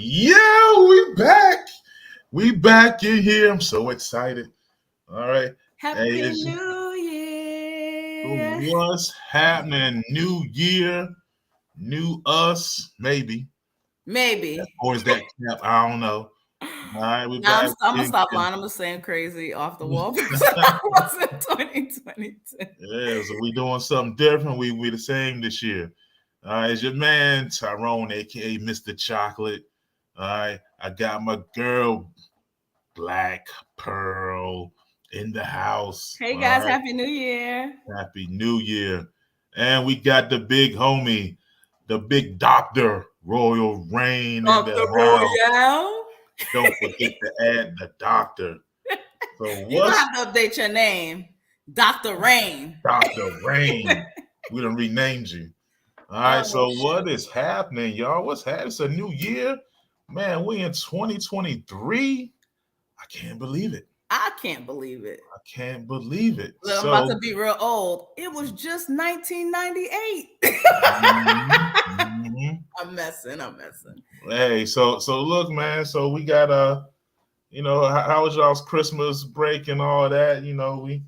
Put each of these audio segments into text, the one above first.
Yeah, we back. We back in here. I'm so excited. All right. Hey, Happy New Year. what's happening? New year, new us, maybe. Maybe. Or is that cap? I don't know. All right, we're Now back. I'm gonna stop lying. I'm the same crazy off the wall person I was in 2022. Yeah, so we doing something different. We the same this year. All right, it's your man Tyrone, aka Mr. Chocolate. All right, I got my girl Black Pearl in the house. Hey All guys, right, Happy New Year. happy New Year. And we got the big homie, the big doctor, Royal Rain in the Dr. house. Royale. Don't forget to add the doctor. So You're gonna what's have to update your name. Dr. Rain. Dr. Rain? We done renamed you. All right, Oh so what is happening, y'all? What's happening? It's a new year. Man, we in 2023. I can't believe it. I can't believe it. I can't believe it. Look, I'm about to be real old. It was just 1998. Mhm. I'm messing. Hey, so look, man. So we got how was y'all's Christmas break and all that? We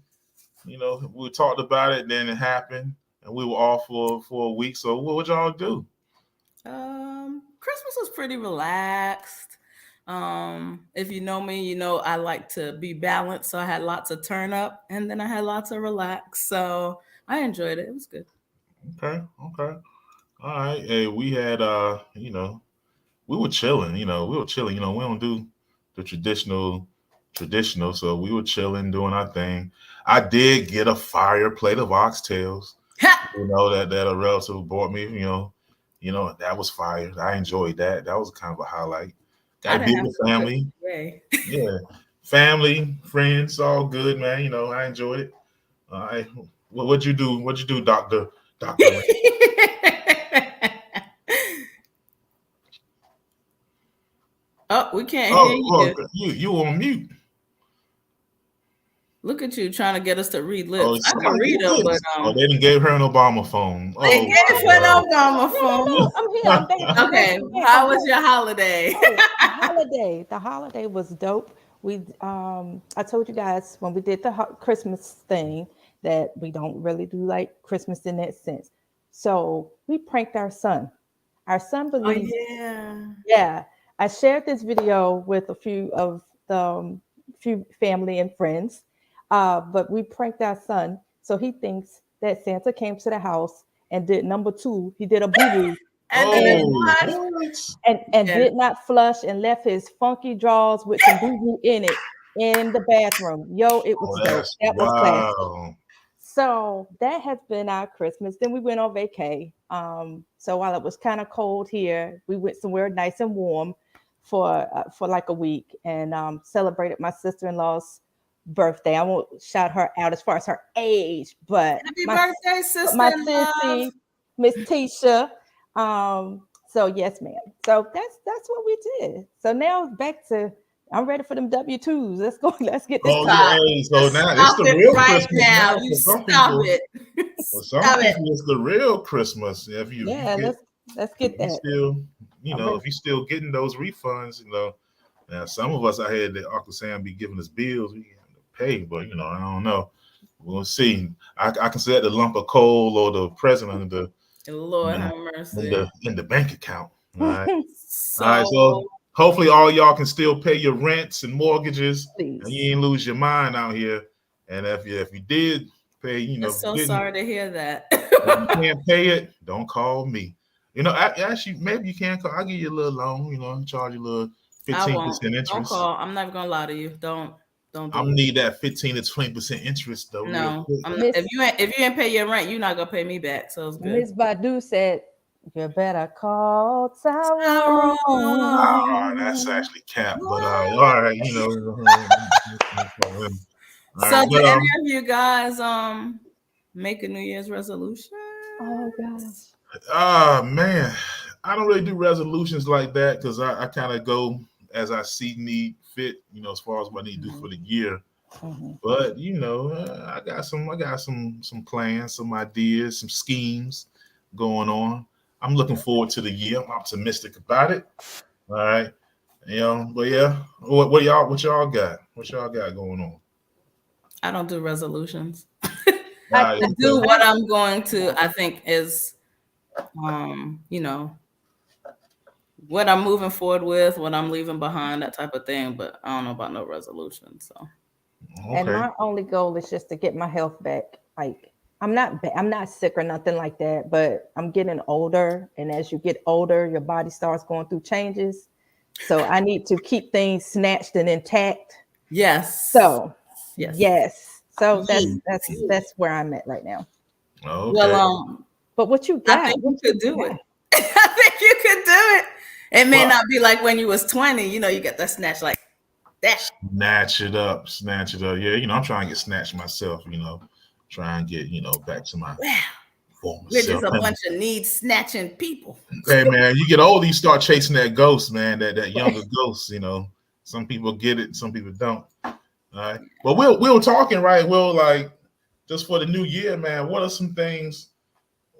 talked about it, then it happened, and we were off for a week. So what would y'all do? Christmas was pretty relaxed. If you know me, you know I like to be balanced. So I had lots of turn up and then I had lots of relax. So I enjoyed it. It was good. Okay, okay, all right. Hey, we had we were chilling. We were chilling. We don't do the traditional. So we were chilling, doing our thing. I did get a fire plate of oxtails. That a relative bought me. That was fire. I enjoyed that. That was kind of a highlight. Got I to be didn't have with to cook family. today. Yeah, family, friends, all good, man. I enjoyed it. All right. What'd you do? What'd you do, Doctor Ray? Oh, we can't hear Oh, you. you on mute. Look at you trying to get us to read Oh, lips. I can somebody read get them, but this. Oh, they didn't give her an Obama phone. they Oh gave for an Obama No, no, phone. no. I'm here. I'm back. I'm back. Okay, I'm back. how I'm was back. your holiday? Oh, the holiday was dope. I told you guys when we did the Christmas thing that we don't really do like Christmas in that sense. So we pranked our son. Our son Oh believes, yeah. yeah. I shared this video with a few of the few family and friends, but we pranked our son. So he thinks that Santa came to the house and did number two. He did a boo boo And then and Oh, flash. what? and Yeah. did not flush and left his funky drawers with some boo boo in it in the bathroom. Yo, it was Oh, dope. that's That was classic. wow. So that has been our Christmas. Then we went on vacay. So while it was kind of cold here, we went somewhere nice and warm for like a week and celebrated my sister in law's birthday. I won't shout her out as far as her age, but Happy birthday, my sister-in-love. sissy, Miss Tisha. So yes, ma'am. So that's what we did. So now back to I'm ready for them W-2s. Let's go. Let's get this Oh yeah. time. Stop. Hey, so Just now it's stop the it real right Christmas now. now You for some stop people. it. For some Stop it. people, it's the real Christmas. If you Yeah, get let's get you that. still I'm ready. if you still getting those refunds, now some of us out here that Uncle Sam be giving us bills, we have to pay, but I don't know. We'll see. I consider that the lump of coal or the president of the you Lord know have in mercy. the bank account. All right. All right. So So hopefully all y'all can still pay your rents and mortgages and you Please. ain't lose your mind out here. And if you did pay, I'm if you so didn't, sorry to hear that. if you can't pay it, don't call me. Actually, maybe you can call. I'll give you a little loan. Charge you a little I fifteen won't. percent Don't interest. call. I'm never gonna lie to you. Don't I'm do gonna it. need that 15 to 20% interest though, real No. quick. I'm not, Miss if you ain't pay your rent, you're not gonna pay me back. So it's good. Miss Badu said, "You better call Tyrone." Tyrone. Ah, that's actually cap. But all right, all So right, did but any of you guys make a New Year's resolution? Oh gosh. Man, I don't really do resolutions like that because I kind of go as I see need fit, as far as what I need to do for Mhm. the year. Mhm. But I got some plans, some ideas, some schemes going on. I'm looking forward to the year. I'm optimistic about it. All right. But yeah, what y'all got? What y'all got going on? I don't do resolutions. I, All right, I do okay. what I'm going to, I think is, you know, what I'm moving forward with, what I'm leaving behind, that type of thing. But I don't know about no resolution. So and Okay. my only goal is just to get my health back. Like I'm not sick or nothing like that, but I'm getting older, and as you get older, your body starts going through changes. So I need to keep things snatched and intact. yes, So yes, yes, so yes. that's where I'm at right now. Well, Okay. But what you I got? think you What could you do it. got? I think you could do it. It may Well, not be like when you was 20. You know, you get that snatch like that. snatch it up, snatch it up. Yeah, I'm trying to get snatched myself. Try and get back to my Wow, former we're just self. a bunch of need snatching people. Hey man, you get older, you start chasing that ghost, man. That younger ghost. Some people get it, some people don't. All right, but we're talking right. Well, like just for the new year, man. What are some things?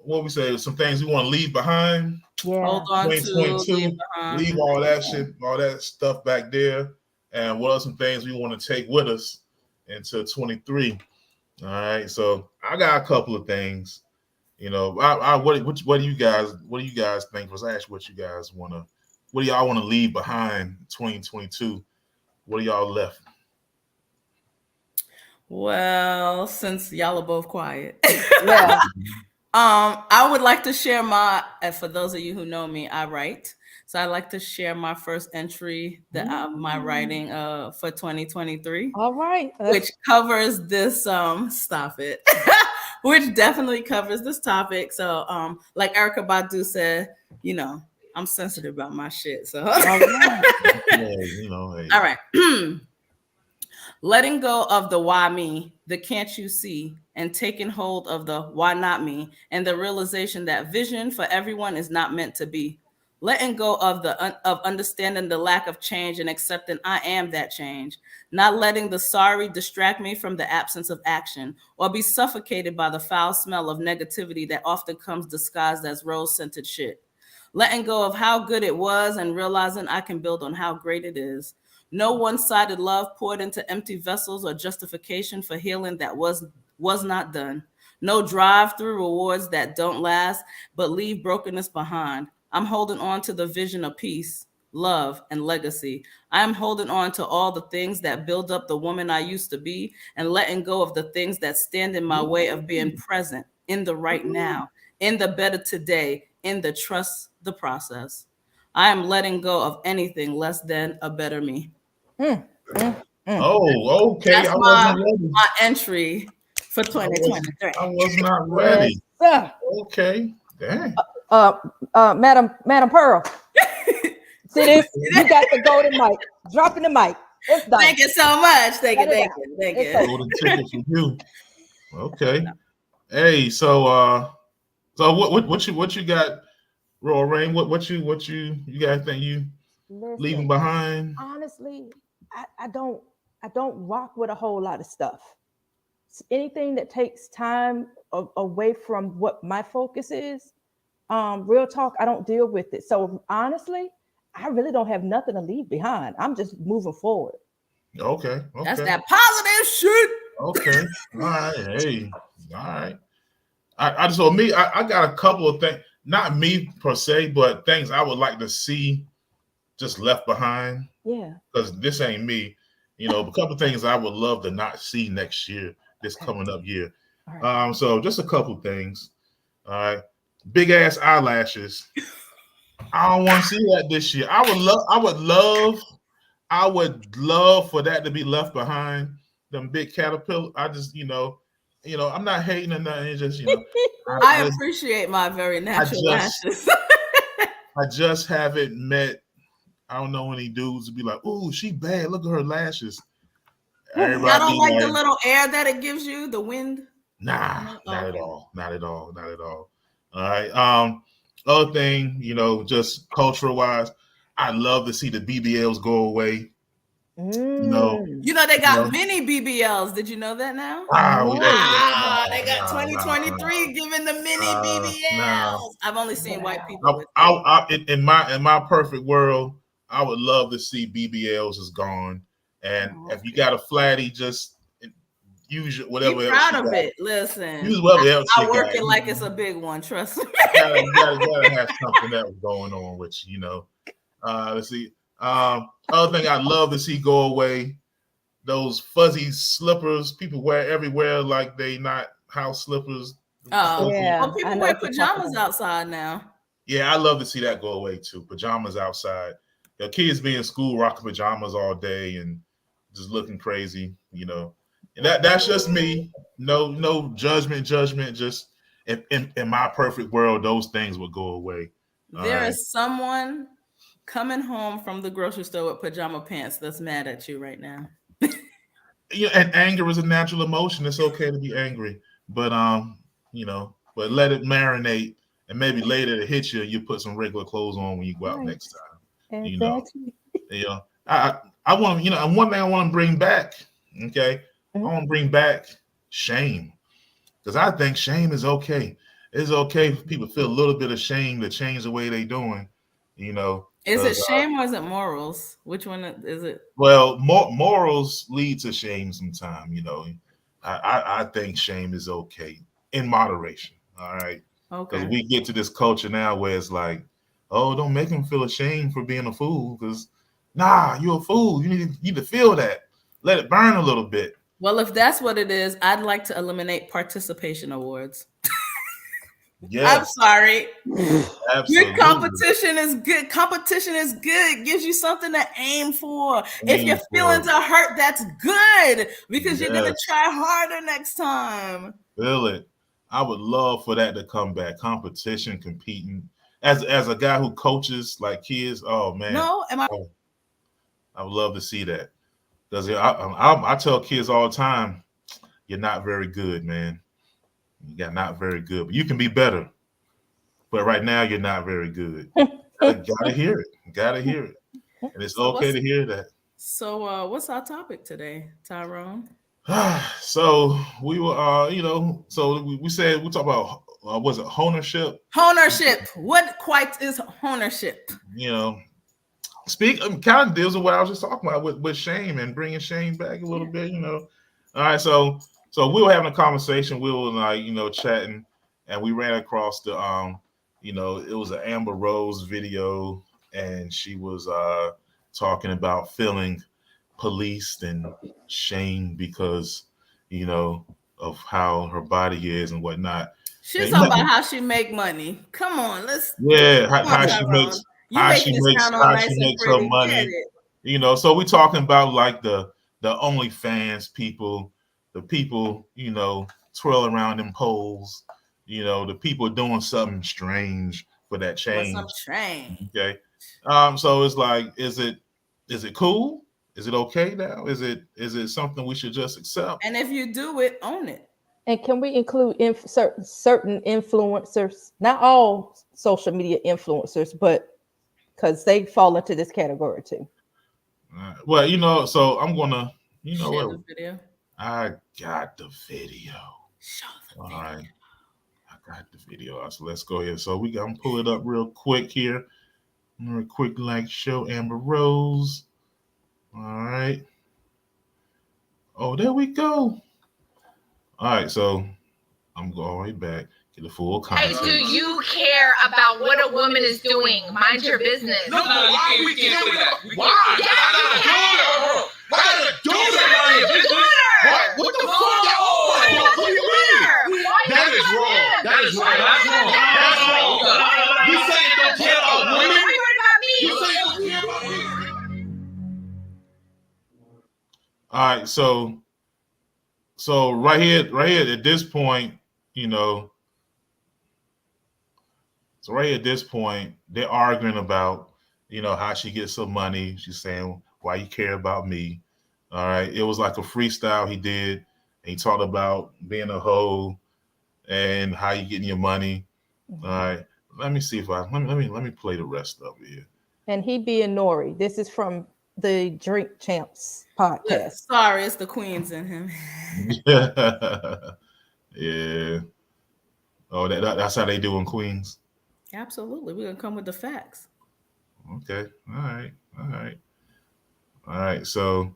What we say? Some things we want to leave behind. Yeah. Hold on to, leave 2022. behind. Leave all that shit, all that stuff back there. And what are some things we want to take with us into 23? All right. So I got a couple of things. What do you guys think? Was I asked what you guys what do y'all want to leave behind 2022? What do y'all left? Well, since y'all are both quiet. Yeah. I would like to share for those of you who know me, I write. So I'd like to share my first entry my writing for 2023, All right. which covers this stop it. Which definitely covers this topic. So like Erica Badu said, I'm sensitive about my shit. So All right. Hey. all right. Letting go of the why me, the can't you see, and taking hold of the why not me, and the realization that vision for everyone is not meant to be. Letting go of of understanding the lack of change and accepting I am that change. Not letting the sorry distract me from the absence of action or be suffocated by the foul smell of negativity that often comes disguised as rose-scented shit. Letting go of how good it was and realizing I can build on how great it is. No one-sided love poured into empty vessels or justification for healing that was not done. No drive-through rewards that don't last but leave brokenness behind. I'm holding on to the vision of peace, love, and legacy. I am holding on to all the things that build up the woman I used to be and letting go of the things that stand in my way of being present in the right now, in the better today, in the trust the process. I am letting go of anything less than a better me. Mm, mm, mm. Oh, okay. That's I my wasn't ready. my entry for I 2023. was not Yes, ready. sir. Okay. Dang. Madam Pearl. See this? You got the golden mic. Dropping the mic. It's done. Thank you so much. Thank you, Let it thank out. you, thank It's you. over. Golden ticket for you. Okay. Hey, so what you got, Royal Rain? You guys think you leaving Listen, behind? honestly, I don't rock with a whole lot of stuff. Anything that takes time away from what my focus is, real talk, I don't deal with it. So honestly, I really don't have nothing to leave behind. I'm just moving forward. Okay. That's Okay. that positive shit. Okay. All right. Hey. All right. So me, I got a couple of things. Not me per se, but things I would like to see just left behind. Yeah. Because this ain't me. A couple of things I would love to not see next year, this Okay. coming up year. All right. So just a couple of things. All right. Big ass eyelashes. I don't want to see that this year. I would love for that to be left behind. Them big caterpillar. I just, I'm not hating or nothing. It's just, I appreciate my very natural lashes. I just haven't met. I don't know any dudes to be like, "Ooh, she bad. Look at her lashes." Everybody I don't be like the like, little air that it gives you, the wind. "Nah, not at Okay. all. Not at all. Not at all." All right. Other thing, just cultural wise, I'd love to see the BBLs go away. Mm. You know they You got know, mini BBLs. Did you know that now? They got nah, 2023 giving the mini nah. BBLs. I've only seen white people with it. In my perfect world, I would love to see BBLs is gone, and Oh, if you got a flatty, just use be whatever else proud you of got. it. Listen, Use whatever else I you work got. it like it's a big one. Trust me. Gotta have something else going on with you, you know. Let's see. Other thing I'd love to see go away, those fuzzy slippers people wear everywhere like they not house slippers. Oh, Yeah, well, I people know wear what you're talking pajamas about. outside now. Yeah, I love to see that go away too. Pajamas outside. The kids be in school rocking pajamas all day and just looking crazy, you know. And that's just me. No judgment. Just in my perfect world, those things would go away. All There right. is someone coming home from the grocery store with pajama pants that's mad at you right now. Yeah, and anger is a natural emotion. It's okay to be angry, but you know, but let it marinate, and maybe later to hit you, you put some regular clothes on when you go out Right. next time. You know, Exactly. you know, I want, you know, and one thing I want to bring back. Okay, I Mhm. want to bring back shame because I think shame is okay. It's okay if people feel a little bit of shame to change the way they doing. You know, Is it because shame or is it morals? Which one is it? well, morals lead to shame sometimes, you know. I think shame is okay in moderation. All right. Because Okay. we get to this culture now where it's like, oh, don't make him feel ashamed for being a fool. Because nah, you're a fool. You need to feel that. Let it burn a little bit. Well, if that's what it is, I'd like to eliminate participation awards. I'm Yes, sorry. Good absolutely. competition is good. Competition is good. It gives you something to aim for. If your Aim for feelings it. are hurt, that's good because you're gonna Yes. try harder next time. Feel it. I would love for that to come back. Competition, competing. As a guy who coaches like kids, oh man, No, am I? oh, I would love to see that because I tell kids all the time, you're not very good, man. You're not very good, but you can be better. But right now, you're not very good. Gotta hear it. Gotta hear it, and it's So okay what's to hear that. what's our topic today, Tyrone? So we were, you know, so we said we talk about was it ownership? Hoe-nership. What quite is hoe-nership? You know, speak kind of deals with what I was just talking about with shame and bringing shame back a little Yeah. bit, you know. All right, so we were having a conversation, we were like, you know, chatting, and we ran across the you know, it was an Amber Rose video, and she was talking about feeling policed and shamed because, you know, of how her body is and whatnot. She's And, talking about how she make money. Come on, let's yeah, come on, how she Tyrone. makes You making it sound all nice and her pretty. Get money. it. You know, so we talking about like the OnlyFans people, the people, you know, twirling around them poles, you know, the people doing something strange for that What's some change. train? Okay. So it's like, is it cool? Is it okay now? Is it something we should just accept? And if you do it, own it. And can we include certain influencers? Not all social media influencers, but because they fall into this category too. Well, you know, so I'm gonna, you know Share what? the video. I got the video. Show the All video. right. I got the video. So let's go ahead. So we gonna pull it up real quick here. Real quick, like show Amber Rose. All right. Oh, there we go. All right. So I'm going right back. Get the full Hey, context. do you care about what a woman is doing? Mind your business. No, why we can't do that? Why? Yeah, I gotta do that. What the fuck? What do you mean? That is wrong. That is wrong. That's wrong. You say you don't care about women? You say you don't care about women? All right. So right here at this point, you know, so right at this point, they're arguing about, you know, how she gets some money. She's saying, why you care about me? All right. It was like a freestyle he did. And he talked about being a hoe and how you getting your money. All right. Let me see if I let me play the rest of it here. And he being Nori. This is from the Drink Champs podcast. Sorry, it's the queens in him. Yeah. Oh, that's how they do in Queens. Absolutely. We're gonna come with the facts. Okay. All right. All right. So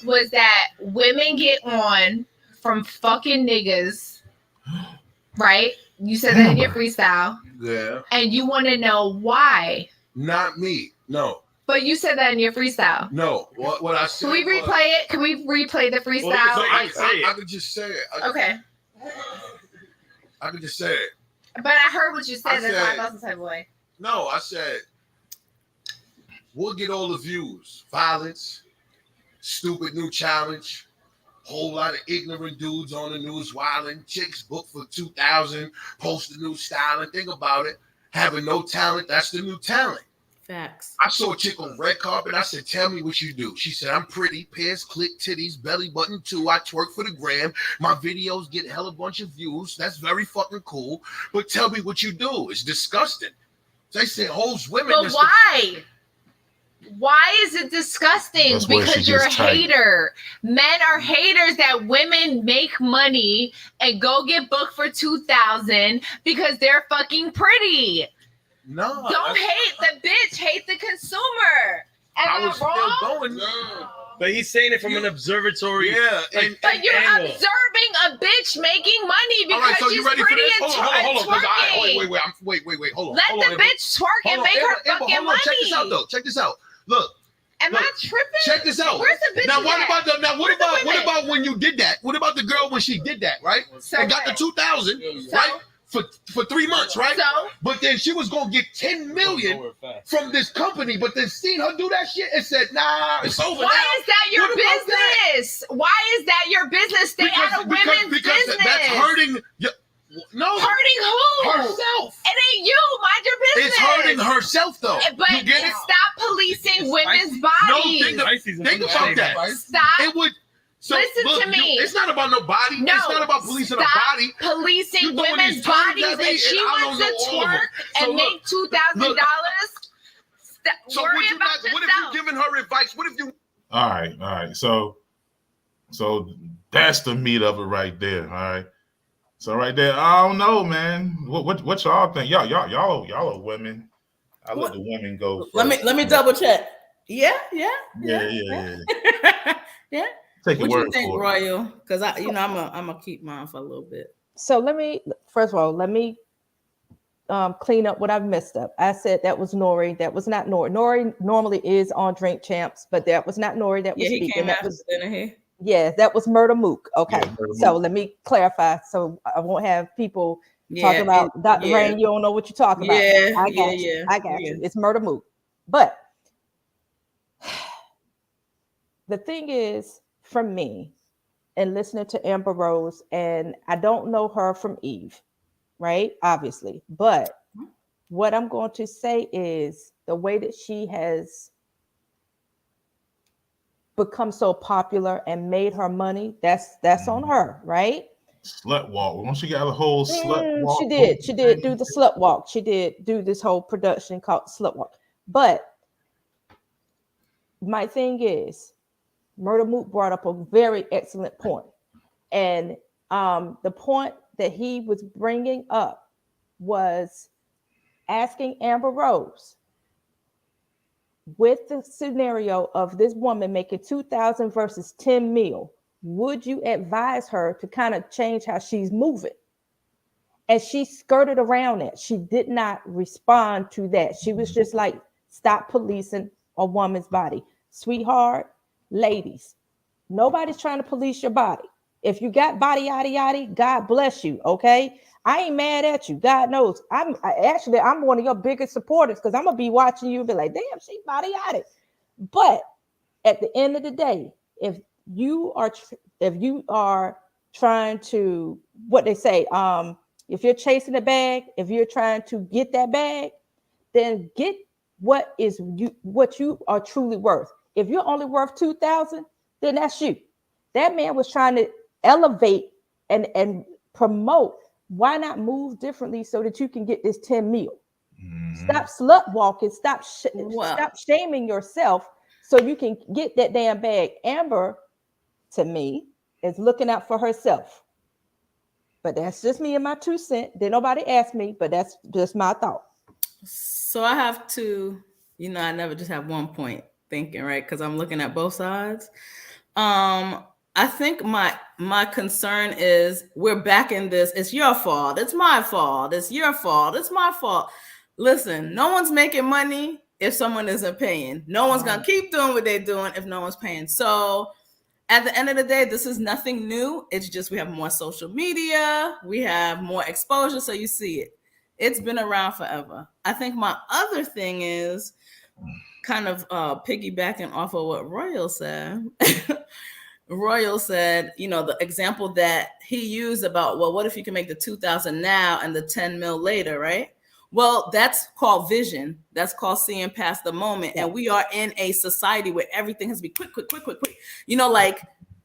Was that women get on from fucking niggas, right? You said that in your freestyle. Yeah. And you want to know why. Not me. No. But you said that in your freestyle. No. What I said. Can we replay it? Can we replay the freestyle? Well, I could just say it. Okay. I could just say it. But I heard what you said. That's why I felt some type of way. No, I said, we'll get all the views. Violence, stupid new challenge, whole lot of ignorant dudes on the news wilding, chicks booked for 2,000, post a new styling. Think about it. Having no talent, that's the new talent. Facts. I saw a chick on red carpet. I said, tell me what you do. She said, I'm pretty, pants, clit, titties, belly button too. I twerk for the gram. My videos get hella bunch of views. That's very fucking cool. But tell me what you do. It's disgusting. They said hoes women. But why? Why is it disgusting? Because you're a hater. Men are haters that women make money and go get booked for 2,000 because they're fucking pretty. No. Don't hate the bitch, hate the consumer. Am I wrong? But he's saying it from an observatory. Yeah. But you're observing a bitch making money because she's pretty and twerking. Wait. Hold on. Let the bitch twerk and make her fucking money. Check this out, though. Check this out. Look. Am I tripping? Check this out. Where's the bitch? What about when you did that? What about the girl when she did that, right? So and got the 2,000, right? For 3 months, right? So, but then she was gonna get 10 million from this company, but then seen her do that shit and said, nah, it's over. Why is that your business? Why is that your business? Stay out of women's business. That's hurting. No. Hurting who? Herself. It ain't you. Mind your business. It's hurting herself, though. But you get it? Stop policing women's bodies. No, think about that. Stop. It would. So, listen to me. It's not about no body. No, it's not about policing a body. Policing women's bodies. If she wants to twerk and make $2,000, so worry about yourself. What if you giving her advice? What if you? All right. So that's the meat of it right there. All right. So right there, I don't know, man. What y'all think? Y'all are women. I let the women go first. Let me double check. Yeah. Yeah. Take what your you think, word for Royal? Because I'm gonna keep mine for a little bit. So let me clean up what I've messed up. I said that was Nori. That was not Nori. Nori normally is on Drink Champs, but that was not Nori that was he speaking. Came that after was here. Yeah, that was Murder Mook. Okay, Yeah, Murder so Mook. let me clarify, so I won't have people talking about Dr. Rain. You don't know what you're talking about. I got you. It's Murder Mook. But the thing is, for me, and listening to Amber Rose, and I don't know her from Eve, right? Obviously, but what I'm going to say is the way that she has become so popular and made her money, that's on her, right? Slut walk. Once she got a whole slut walk. She did do the slut walk. She did do this whole production called Slut Walk. But my thing is, Murder Mook brought up a very excellent point. And the point that he was bringing up was asking Amber Rose, with the scenario of this woman making 2,000 versus 10 mil, would you advise her to kind of change how she's moving? And she skirted around it. She did not respond to that. She was just like, stop policing a woman's body. Sweetheart, ladies, nobody's trying to police your body. If you got body yada, God bless you, okay? I ain't mad at you. God knows. I'm one of your biggest supporters, because I'm gonna be watching you and be like, damn, she body yada. But at the end of the day, if you are trying to, what they say, if you're chasing a bag, if you're trying to get that bag, then get what you are truly worth. If you're only worth 2,000, then that's you. That man was trying to elevate and promote. Why not move differently so that you can get this 10 mil? Mm-hmm. Stop slut walking. Stop shaming yourself so you can get that damn bag. Amber, to me, is looking out for herself. But that's just me and my 2 cents. Did nobody ask me, but that's just my thought. So I have to, I never just have one point thinking, right? Because I'm looking at both sides. I think my concern is we're back in this. It's your fault. It's my fault. It's your fault. It's my fault. Listen, no one's making money if someone isn't paying. No one's going to keep doing what they're doing if no one's paying. So at the end of the day, this is nothing new. It's just we have more social media. We have more exposure. So you see it. It's been around forever. I think my other thing is kind of piggybacking off of what Royal said. Royal said, the example that he used about, well, what if you can make the 2,000 now and the 10 mil later, right? Well, that's called vision. That's called seeing past the moment. And we are in a society where everything has to be quick. Like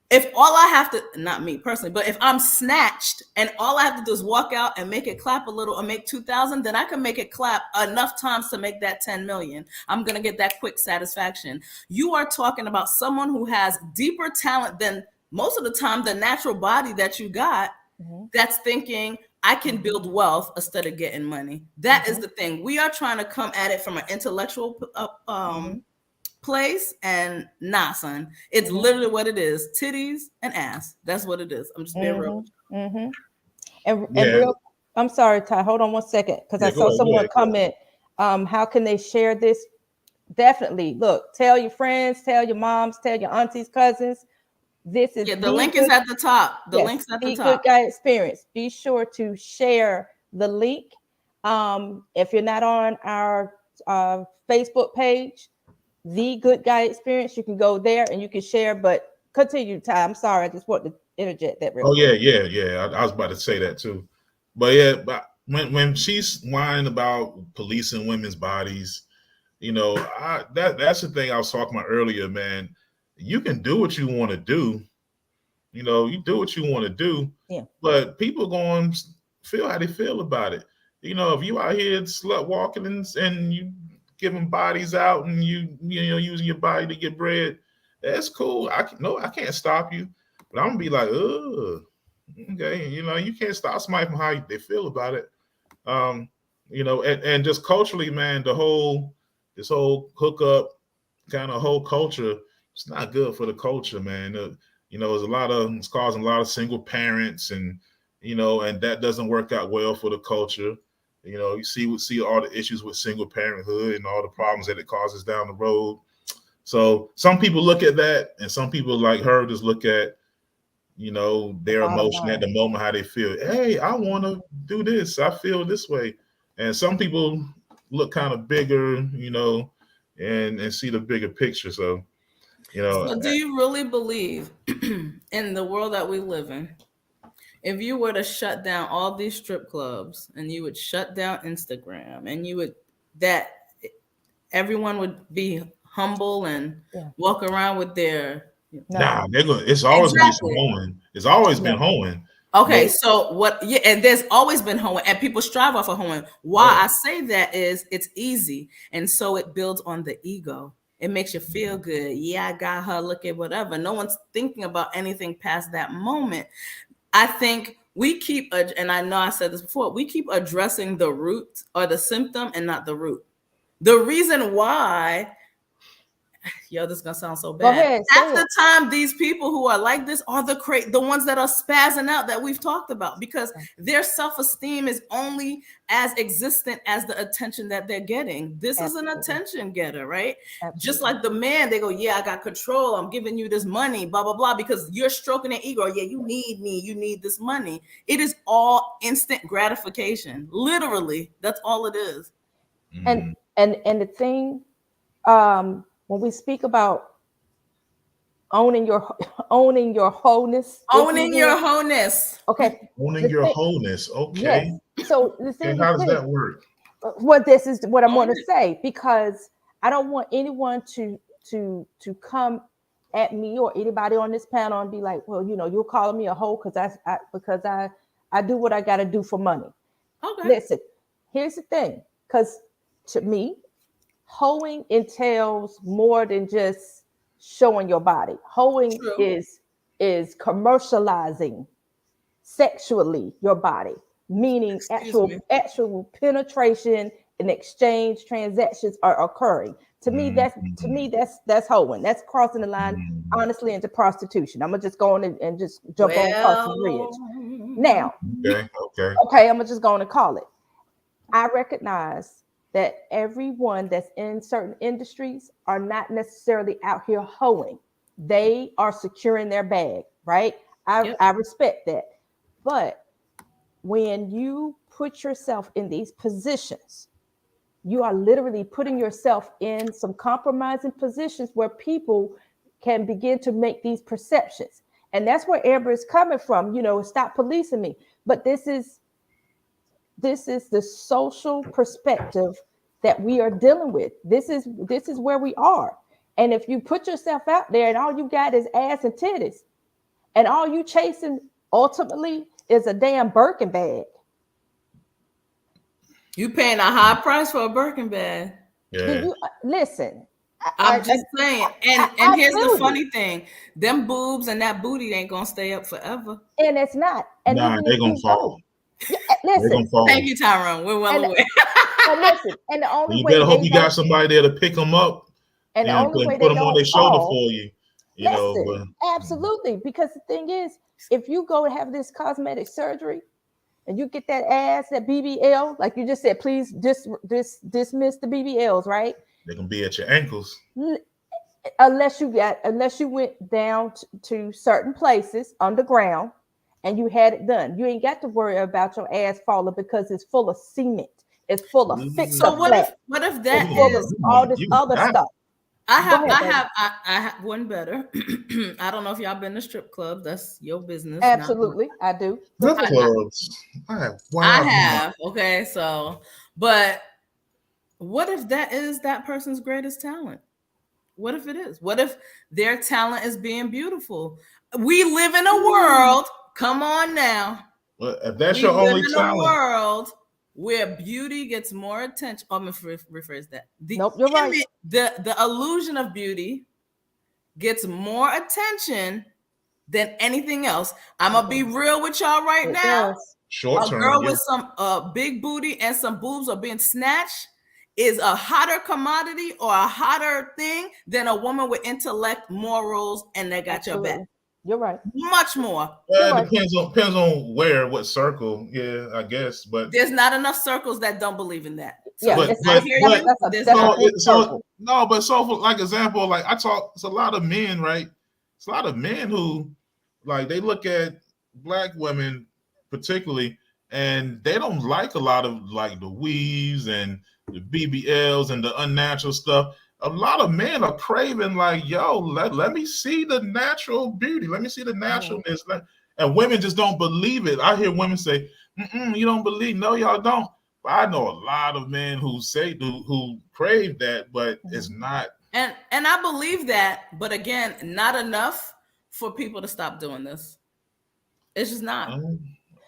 if all I have to, not me personally, but if I'm snatched and all I have to do is walk out and make it clap a little or make 2,000, then I can make it clap enough times to make that 10 million. I'm going to get that quick satisfaction. You are talking about someone who has deeper talent than most of the time the natural body that you got, that's thinking, I can build wealth instead of getting money. That is the thing. We are trying to come at it from an intellectual place, and nah, son. It's literally what it is. Titties and ass. That's what it is. I'm just being real. And real, I'm sorry, Ty. Hold on one second, because I saw someone comment. How can they share this? Definitely. Look, tell your friends, tell your moms, tell your aunties, cousins. This is the link is at the top. The link's at the top. Good Guy Experience. Be sure to share the link. If you're not on our Facebook page, The Good Guy Experience, you can go there and you can share. But continue, Ty. I'm sorry, I just want to interject that. Yeah. I was about to say that too. But when she's whining about policing women's bodies, that's the thing I was talking about earlier, man. You can do what you want to do. You do what you want to do. Yeah. But people going to feel how they feel about it. If you out here slut walking and you giving bodies out and you using your body to get bread, that's cool. I can't stop you. But I'm gonna be like, oh, okay. You can't stop somebody from how they feel about it. And just culturally, man, this whole hookup kind of whole culture, it's not good for the culture, man. It's causing a lot of single parents, and and that doesn't work out well for the culture. You see all the issues with single parenthood and all the problems that it causes down the road. So some people look at that, and some people like her just look at their emotion at the moment, how they feel. Hey, I want to do this. I feel this way. And some people look kind of bigger, and see the bigger picture. So, So do you really believe in the world that we live in, if you were to shut down all these strip clubs and you would shut down Instagram and that everyone would be humble and walk around with their it's always been hoeing. It's always been hoeing. Okay, so what? Yeah, and there's always been hoeing, and people strive off of hoeing. Why I say that is it's easy, and so it builds on the ego. It makes you feel good. Yeah, I got her. Look at whatever. No one's thinking about anything past that moment. I think we keep, and I know I said this before, we keep addressing the root or the symptom and not the root. The reason why, this is gonna sound so bad. At the time, these people who are like this are the ones that are spazzing out that we've talked about, because their self-esteem is only as existent as the attention that they're getting. This is an attention getter, right? Just like the man, they go, yeah, I got control. I'm giving you this money, blah, blah, blah, because you're stroking their ego. Yeah, you need me. You need this money. It is all instant gratification. Literally, that's all it is. And the thing, when we speak about owning your wholeness, owning your wholeness. Okay. Owning your wholeness. Okay. Yes. So the thing how does that work? Well, this is what I'm going to say, because I don't want anyone to come at me or anybody on this panel and be like, well, you're calling me a hoe because I do what I got to do for money. Okay. Listen, here's the thing, because to me, hoeing entails more than just showing your body. Hoeing is is commercializing sexually your body, meaning actual penetration and exchange transactions are occurring. To me, that's hoeing. That's crossing the line, honestly, into prostitution. I'm gonna just go on and just jump on across the bridge. Now, okay, I'm gonna just go on and call it. I recognize that everyone that's in certain industries are not necessarily out here hoeing. They are securing their bag, right? I respect that. But when you put yourself in these positions, you are literally putting yourself in some compromising positions where people can begin to make these perceptions. And that's where Amber is coming from, stop policing me. But this is the social perspective that we are dealing with. This is where we are. And if you put yourself out there and all you got is ass and titties, and all you chasing ultimately is a damn Birkin bag. You paying a high price for a Birkin bag. Yeah. Listen. I'm just saying. And here's the funny thing. Them boobs and that booty ain't going to stay up forever. And it's not. And they're going to fall. Yeah, listen. Thank you, Tyrone. We're well aware. And listen, and the only you way better hope you got somebody there to pick them up and the only way put them on their shoulder for you. Absolutely. Because the thing is, if you go and have this cosmetic surgery and you get that ass, that BBL, like you just said, please dismiss the BBLs, right? They can be at your ankles. Unless you went down to certain places underground and you had it done. You ain't got to worry about your ass falling because it's full of cement. It's full of fixed. So what if that is all this other stuff? I have one better. I don't know if y'all been to strip clubs. That's your business. Absolutely, I do. Strip clubs. I have. Okay, so, but what if that is that person's greatest talent? What if it is? What if their talent is being beautiful? We live in a world. Come on now. Well, if that's your only talent, in a world where beauty gets more attention. I'm gonna rephrase that. Nope, you're right. The illusion of beauty gets more attention than anything else. I'm gonna be real with y'all right now. Short term, a girl with some big booty and some boobs are being snatched is a hotter commodity or a hotter thing than a woman with intellect, morals, and they got your back. You're right. Much more. It depends on where, what circle. Yeah, I guess. But there's not enough circles that don't believe in that. So like example, like it's a lot of men, right? It's a lot of men who like they look at black women particularly, and they don't like a lot of like the weaves and the BBLs and the unnatural stuff. A lot of men are craving like, yo, let me see the natural beauty. Let me see the naturalness. And women just don't believe it. I hear women say, you don't believe. No, y'all don't. But I know a lot of men who crave that, but it's not. And I believe that, but again, not enough for people to stop doing this. It's just not.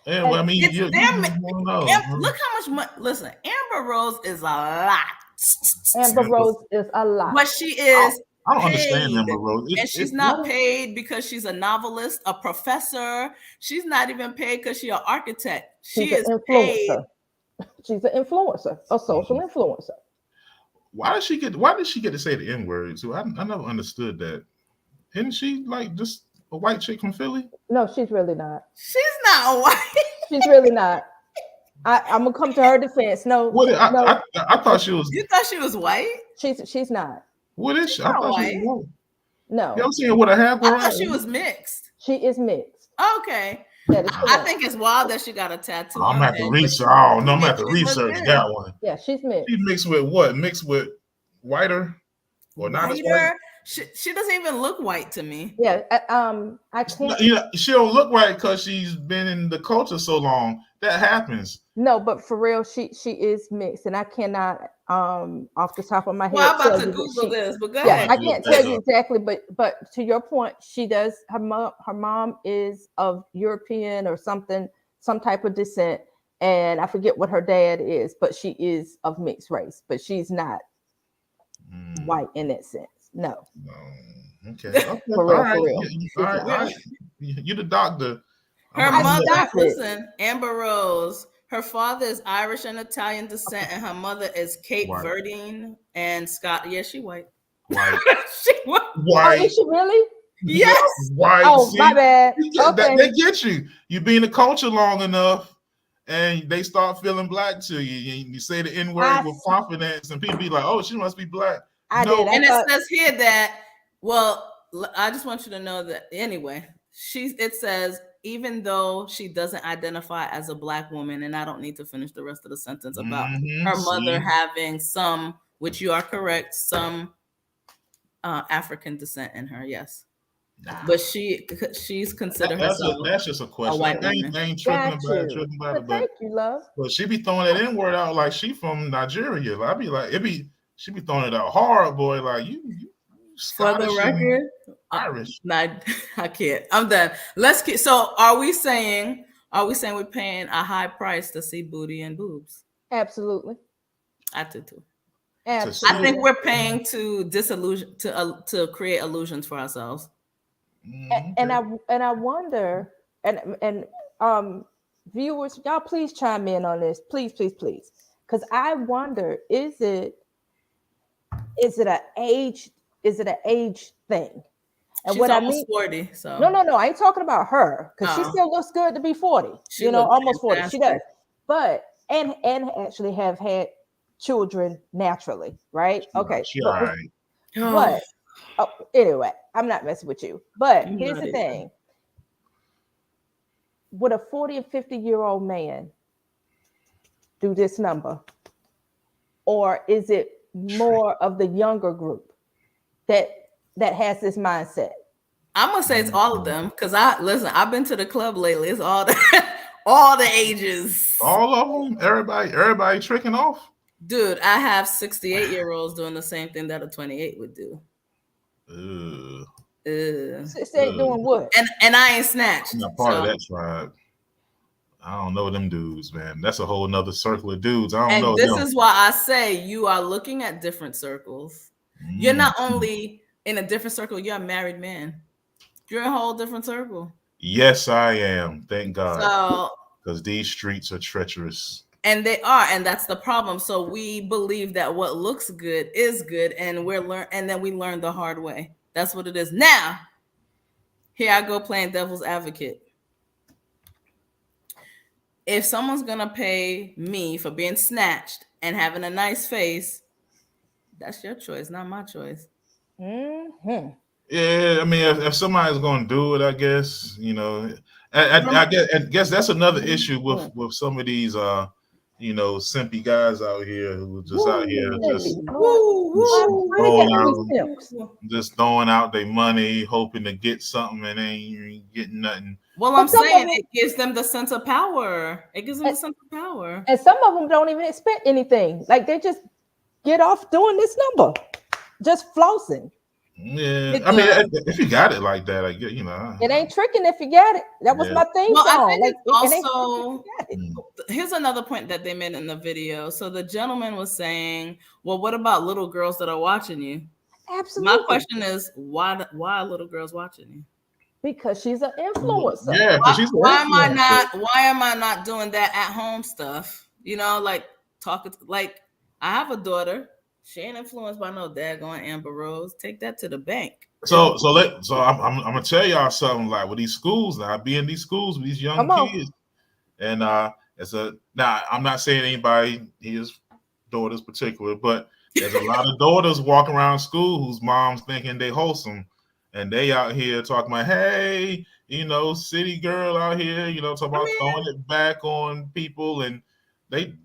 Yeah, well, I mean, look how much money. Listen, Amber Rose is a lot. Amber Rose is a lot. But she is. I don't understand Amber Rose. And she's not paid because she's a novelist, a professor. She's not even paid because she's an architect. She is paid. She's an influencer, a social influencer. Why did she get to say the N-word? So I never understood that. Isn't she like just a white chick from Philly? No, she's really not. She's not white. She's really not. I'm gonna come to her defense. No, I thought she was. You thought she was white? She's not. What is she? I thought she was white. No. You ever seen her with a hair? I thought she was mixed. She is mixed. Okay. I think it's wild that she got a tattoo. I'm at the research. Oh no, I'm at the research that one. Yeah, she's mixed. She's mixed with what? Mixed with whiter or not as white? She doesn't even look white to me. Yeah, I can't. She don't look white because she's been in the culture so long. That happens. No, but for real, she is mixed, and I cannot off the top of my head. Well, I'm about to Google this, but go ahead. I can't tell you exactly, but to your point, she does. Her mom is of European or something, some type of descent, and I forget what her dad is, but she is of mixed race, but she's not white in that sense. No. Okay. For All real, right. for real. All right. All right. You the doctor. Her I'm mother, stop it. listen, Amber Rose, her father is Irish and Italian descent, and her mother is Cape White. Verdean and Scott. Yeah, she white. White. She white. Oh, White. is she really? Yes. White. Oh, See? my bad. They Okay. get you. You be in the culture long enough, and they start feeling black to you. You say the N word with confidence, and people be like, "Oh, she must be black." I No. did. I And thought, it says here that, well, I just want you to know that anyway, it says, even though she doesn't identify as a black woman, and I don't need to finish the rest of the sentence about her mother having some, which you are correct, some African descent in her, yes. But she's considered herself that's just a question. a white woman. I ain't tripping got about you. it, But thank you, love. but she be throwing that N word out like she from Nigeria. Like, I be like, she be throwing it out hard, boy. Like you For the Scottish record, Irish. I can't. I'm done. Let's keep. So, are we saying we're paying a high price to see booty and boobs? Absolutely. I do too. Absolutely. I think we're paying to disillusion to create illusions for ourselves. And I wonder, and viewers, y'all please chime in on this, please, because I wonder, is it an age thing? And She's what almost I mean, 40. So no, I ain't talking about her, because she still looks good to be 40. She almost 40. fantastic. She does, but and actually have had children naturally, right? Okay, She all right. but anyway, I'm not messing with you. But here's the thing. Would a 40 and 50-year-old man do this number? Or is it more of the younger group that has this mindset? I'm gonna say it's all of them, because I've been to the club lately. It's all the ages. All of them? Everybody tricking off? Dude, I have 68-year-olds doing the same thing that a 28 would do. Say doing what? And I ain't snatched. I'm not part of that tribe. I don't know them dudes, man. That's a whole nother circle of dudes. I don't know. This is why I say you are looking at different circles. You're not only in a different circle, you're a married man. You're in a whole different circle. Yes, I am. Thank God. So, because these streets are treacherous. And they are, and that's the problem. So we believe that what looks good is good, and and then we learn the hard way. That's what it is. Now, here I go playing devil's advocate. If someone's gonna pay me for being snatched and having a nice face, that's your choice, not my choice. Mm-hmm. Yeah, I mean, if somebody's gonna do it, I guess I guess that's another issue with some of these simpy guys out here who are just out here just throwing out their money, hoping to get something, and ain't getting nothing. Well, I'm saying it gives them the sense of power. It gives them the sense of power. And some of them don't even expect anything. Like they just get off doing this number, just flossing. Yeah, I mean, if you got it like that, I get, it ain't tricking if you got it. That was my thing. Well, I think also, here's another point that they made in the video. So the gentleman was saying, "Well, what about little girls that are watching you?" Absolutely. My question is, why are little girls watching you? Because she's an influencer. Yeah, why am I not doing that at home stuff? Like talking. Like I have a daughter. She ain't influenced by no daggone Amber Rose. Take that to the bank. So I'm gonna tell y'all something. Like with these schools, now I be in these schools with these young kids, and now I'm not saying anybody his daughters particular, but there's a lot of daughters walking around school whose moms thinking they wholesome, and they out here talking about, hey, city girl out here, talking about throwing it back on people, and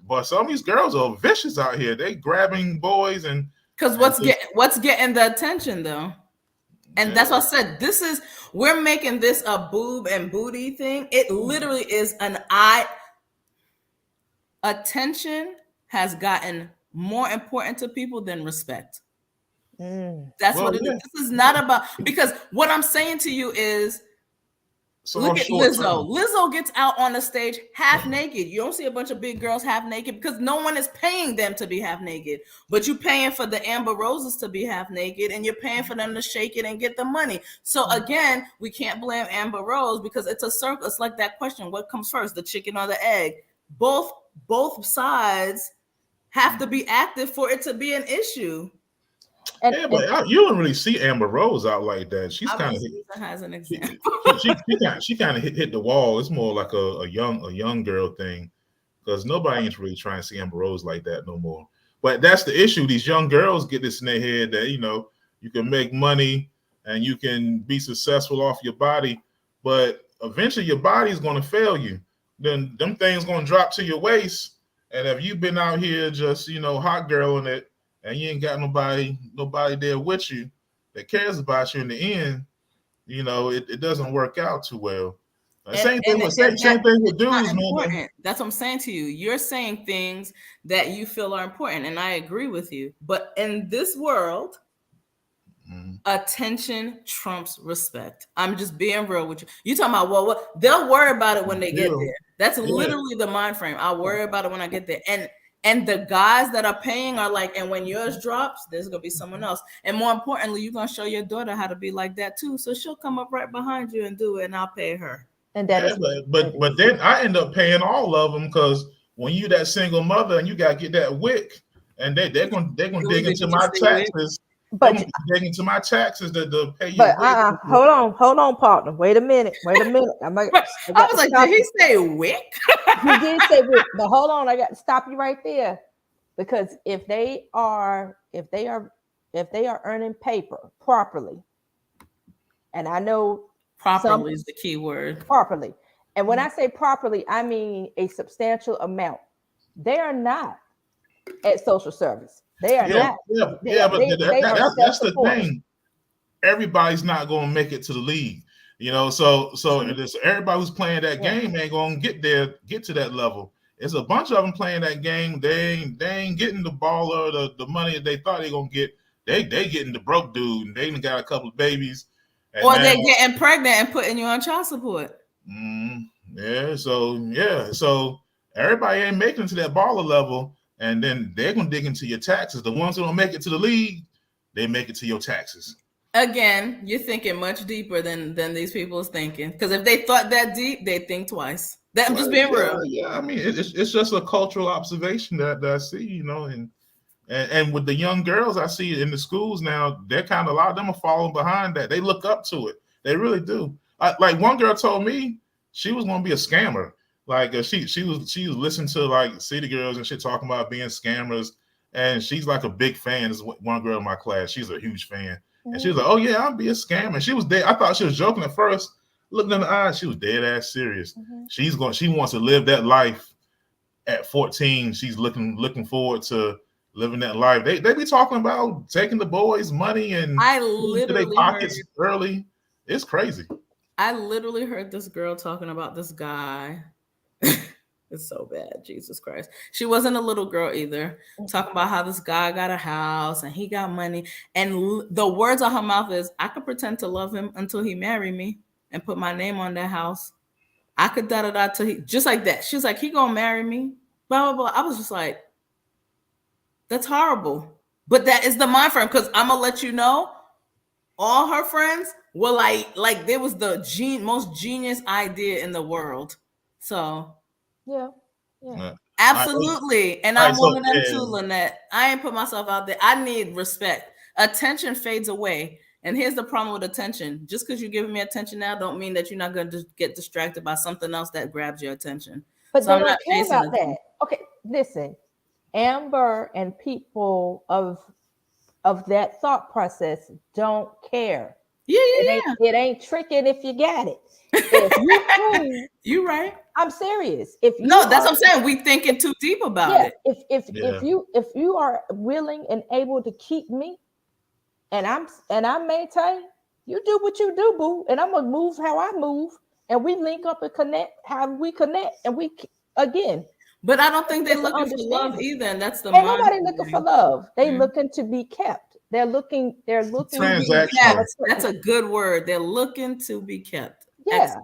but some of these girls are vicious out here. They grabbing boys and because what's getting the attention though, and that's what I said. We're making this a boob and booty thing. It literally is an eye. Attention has gotten more important to people than respect. That's what it is. This is not about, because what I'm saying to you is Look at Lizzo. Lizzo gets out on the stage half naked. You don't see a bunch of big girls half naked because no one is paying them to be half naked. But you're paying for the Amber Roses to be half naked, and you're paying for them to shake it and get the money. So again, we can't blame Amber Rose because it's a circle. It's like that question: what comes first, the chicken or the egg? Both sides have to be active for it to be an issue. But you don't really see Amber Rose out like that. She's kind of as an example. she kind of hit the wall. It's more like a young girl thing because nobody ain't really trying to see Amber Rose like that no more. But that's the issue. These young girls get this in their head that you can make money and you can be successful off your body, but eventually your body is going to fail you. Then them things going to drop to your waist, and if you've been out here just hot girling it, and you ain't got nobody there with you that cares about you in the end, it doesn't work out too well. Same thing with dudes, man. That's what I'm saying to you. You're saying things that you feel are important, and I agree with you. But in this world, attention trumps respect. I'm just being real with you. You talking about what they'll worry about it when they get there. That's literally the mind frame. I'll worry about it when I get there. And the guys that are paying are like, and when yours drops, there's gonna be someone else. And more importantly, you're gonna show your daughter how to be like that too. So she'll come up right behind you and do it, and I'll pay her. And that but then I end up paying all of them because when you that single mother and you gotta get that wick, and they're gonna dig into my taxes. But dig into my taxes to pay you. But hold on, partner. Wait a minute. I was like, did he say wick? He did say wick, but hold on, I got to stop you right there because if they are earning paper properly, and I know properly is the key word. Properly, and when I say properly, I mean a substantial amount. They are not at social service. They are not. But that's the thing. Everybody's not going to make it to the league, So everybody who's playing that game ain't going to get to that level. It's a bunch of them playing that game. They ain't getting the ball or the money that they thought they gonna get. They getting the broke dude, and they even got a couple of babies. Or they getting pregnant and putting you on child support. So everybody ain't making it to that baller level. And then they're going to dig into your taxes. The ones who don't make it to the league, they make it to your taxes. Again, you're thinking much deeper than these people is thinking. Because if they thought that deep, they'd think twice. I'm just being real. Yeah, I mean, it's just a cultural observation that I see, and with the young girls I see in the schools now, they're kind of, a lot of them are following behind that. They look up to it. They really do. Like one girl told me she was going to be a scammer. Like she was listening to like City Girls and shit talking about being scammers, and she's like a big fan. This is one girl in my class. She's a huge fan, and she was like, "Oh yeah, I'll be a scammer." She was dead. I thought she was joking at first. Looking in the eyes, she was dead ass serious. She wants to live that life at 14. She's looking forward to living that life. They be talking about taking the boys' money and I literally their pockets early. It's crazy. I literally heard this girl talking about this guy. It's so bad, Jesus Christ. She wasn't a little girl either. Talking about how this guy got a house and he got money. And the words on her mouth is, I could pretend to love him until he marry me and put my name on that house. I could da-da-da till he, just like that. She was like, he gonna marry me, blah, blah, blah. I was just like, that's horrible. But that is the mind frame, because I'm gonna let you know, all her friends were like there was the most genius idea in the world. So yeah. Absolutely. And I'm one of them too, Lynette. I ain't put myself out there. I need respect. Attention fades away. And here's the problem with attention. Just because you're giving me attention now don't mean that you're not going to get distracted by something else that grabs your attention. But so I'm not care about that. Okay, listen. Amber and people of that thought process don't care. Yeah. It ain't tricking if you got it. If you right. I'm serious. If you that's what I'm saying. We thinking too deep about it. If you are willing and able to keep me, and I maintain, you do what you do, boo, and I'm gonna move how I move, and we link up and connect how we connect, and we again. But I don't think they're looking for love either, and that's the. Ain't nobody looking for love. They looking to be kept. They're looking to be kept. That's a good word. They're looking to be kept. Yeah.